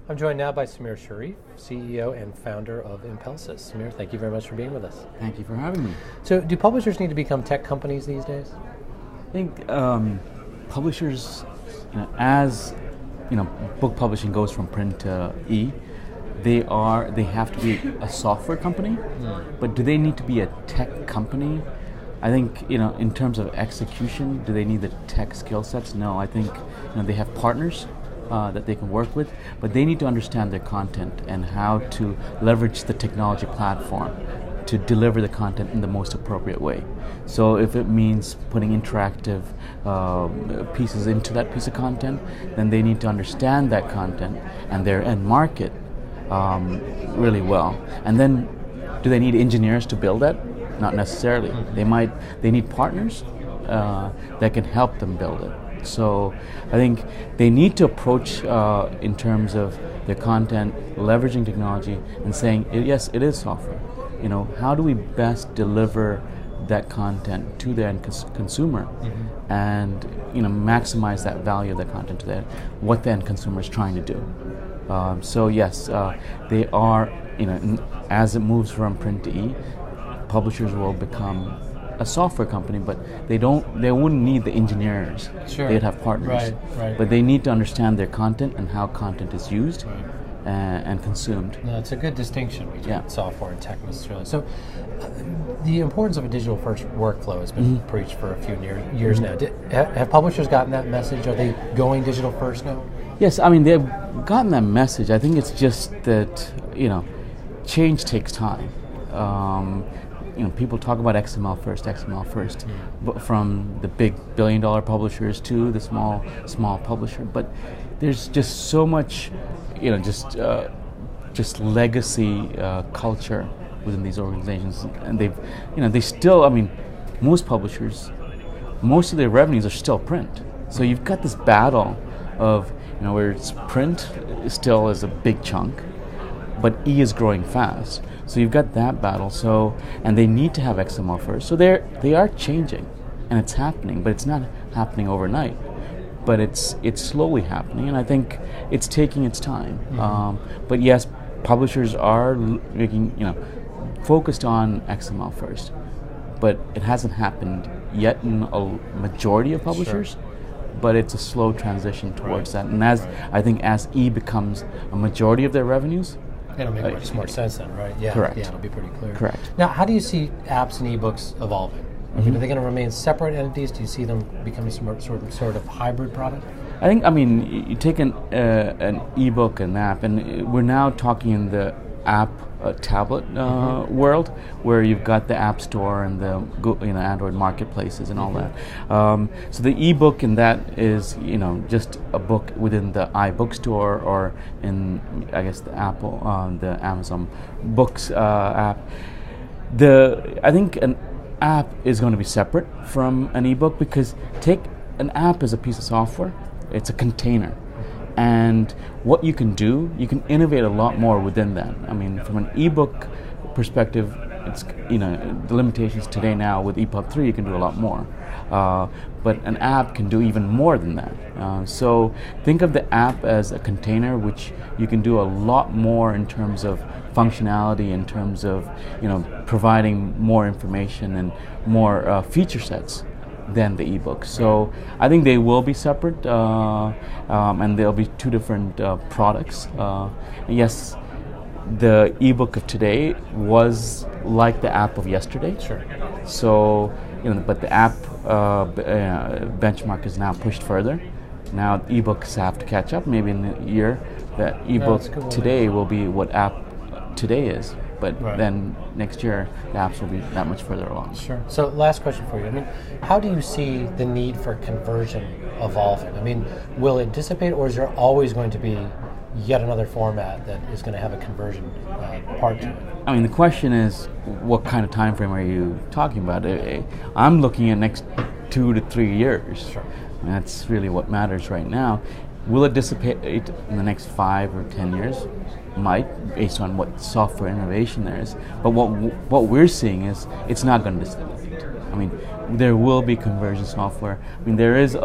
I'm joined now by Samir Sharif, CEO and founder of Impulses. Samir, thank you very much for being with us. Thank you for having me. So, do publishers need to become tech companies these days? I think publishers, as book publishing goes from print to e, they have to be a software company. But do they need to be a tech company? I think in terms of execution, do they need the tech skill sets? No, I think they have partners that they can work with, but they need to understand their content and how to leverage the technology platform to deliver the content in the most appropriate way. So if it means putting interactive pieces into that piece of content, then they need to understand that content and their end market really well. And then do they need engineers to build that? Not necessarily. They need partners that can help them build it. So I think they need to approach in terms of their content, leveraging technology and saying, yes, it is software. How do we best deliver that content to the end consumer and maximize that value of the content to what the end consumer is trying to do. So yes, they are, as it moves from print to e, publishers will become a software company, but they wouldn't need the engineers. Sure. They'd have partners. Right. But they need to understand their content and how content is used and consumed. No, it's a good distinction between software and tech necessarily. So the importance of a digital first workflow has been preached for a few years now. Have publishers gotten that message? Are they going digital first now? Yes, I mean, they've gotten that message. I think it's just that, change takes time. People talk about XML first, but from the big billion-dollar publishers to the small publisher. But there's just so much, just legacy culture within these organizations, and they still. I mean, most publishers, most of their revenues are still print. So you've got this battle of where it's print still is a big chunk, but e is growing fast. So you've got that battle. So, and they need to have XML first. So they are changing, and it's happening, but it's not happening overnight. But it's slowly happening, and I think it's taking its time. But yes, publishers are making focused on XML first, but it hasn't happened yet in a majority of publishers. Sure. But it's a slow transition towards that, and I think as e becomes a majority of their revenues. It'll make much more sense then, right? Yeah. Correct. Yeah, it'll be pretty clear. Correct. Now, how do you see apps and ebooks evolving? Are they going to remain separate entities? Do you see them becoming some sort of hybrid product? I think, you take an ebook, an app, and we're now talking in the app tablet world, where you've got the App Store and the Android marketplaces and all that. So the ebook in that is just a book within the iBook store, or in I guess the Apple, the Amazon Books app. I think an app is going to be separate from an ebook, because take an app as a piece of software. It's a container. And what you can do, you can innovate a lot more within that. I mean, from an ebook perspective, it's the limitations today now with EPUB 3, you can do a lot more. But an app can do even more than that. So think of the app as a container, which you can do a lot more in terms of functionality, in terms of providing more information and more feature sets than the ebook. So I think they will be separate, and there'll be two different products. Yes, the ebook of today was like the app of yesterday. Sure. So but the app benchmark is now pushed further. Now ebooks have to catch up. Maybe in a year, the ebook today will be what app today is. But then next year, the apps will be that much further along. Sure. So last question for you. I mean, how do you see the need for conversion evolving? I mean, will it dissipate, or is there always going to be yet another format that is going to have a conversion part to it? I mean, the question is, what kind of time frame are you talking about? I'm looking at next 2 to 3 years. Sure. And that's really what matters right now. Will it dissipate in the next 5 or 10 years? Might, based on what software innovation there is. But what we're seeing is it's not going to dissipate. I mean, there will be conversion software. I mean, there is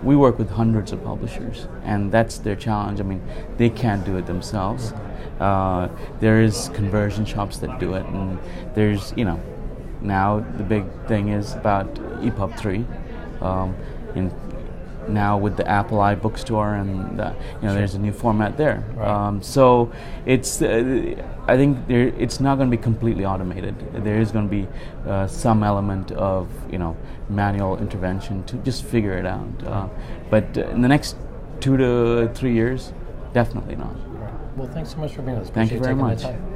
we work with hundreds of publishers, and that's their challenge. I mean, they can't do it themselves. There is conversion shops that do it, and there's, now the big thing is about EPUB 3. And now with the Apple iBookstore, and there's a new format there. Right. So it's I think it's not going to be completely automated. There is going to be some element of manual intervention to just figure it out. But in the next 2 to 3 years, definitely not. Right. Well, thanks so much for being with us. Thank you very Appreciate much. taking the time.